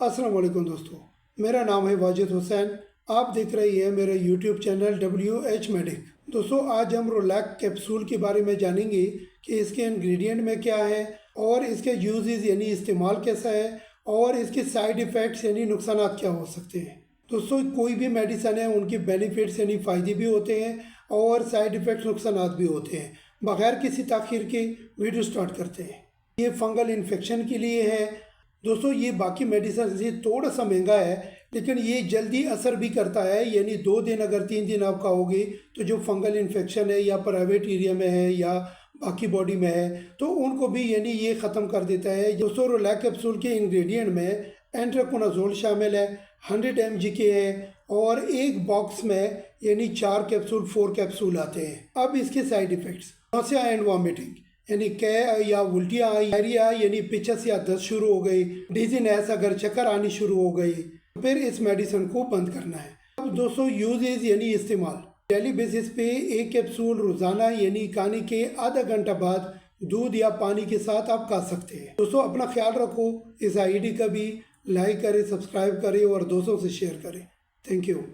अस्सलाम वालेकुम दोस्तों, मेरा नाम है वाजिद हुसैन। आप देख रही हैं मेरा यूट्यूब चैनल WH मेडिक। दोस्तों, आज हम रोलैक कैप्सूल के बारे में जानेंगे कि इसके इंग्रेडिएंट में क्या है और इसके यूजेस यानी इस्तेमाल कैसा है और इसके साइड इफ़ेक्ट्स यानी नुकसान क्या हो सकते हैं। दोस्तों, कोई भी मेडिसन है उनके बेनिफिट्स यानी फ़ायदे भी होते हैं और साइड इफ़ेक्ट्स नुकसान भी होते हैं। बगैर किसी ताख़ीर के वीडियो स्टार्ट करते हैं। ये फंगल इन्फेक्शन के लिए है। दोस्तों, ये बाकी मेडिसिन से थोड़ा सा महंगा है, लेकिन ये जल्दी असर भी करता है। यानी 2 दिन अगर 3 दिन आप खाओगे तो जो फंगल इन्फेक्शन है या प्राइवेट एरिया में है या बाकी बॉडी में है तो उनको भी यानी ये ख़त्म कर देता है। दोस्तों, रोलैक कैप्सूल के इंग्रेडिएंट में एंट्राकोनाजोल शामिल है, 100 mg के है और एक बॉक्स में यानी 4 कैप्सूल 4 कैप्सूल आते हैं। अब इसके side effects, nausea and vomiting यानी कै या उल्टियाँ आई, डायरिया यानी पिचस या दस्त शुरू हो गई, डिजीनेस अगर चक्कर आनी शुरू हो गई, फिर इस मेडिसिन को बंद करना है। अब दोस्तों, यूजेज यानी इस्तेमाल, डेली बेसिस पे एक कैप्सूल रोज़ाना यानी खाने के आधा घंटा बाद दूध या पानी के साथ आप खा सकते हैं। दोस्तों, अपना ख्याल रखो। इस आईडी का भी लाइक करें, सब्सक्राइब करें और दोस्तों से शेयर करें। Thank you.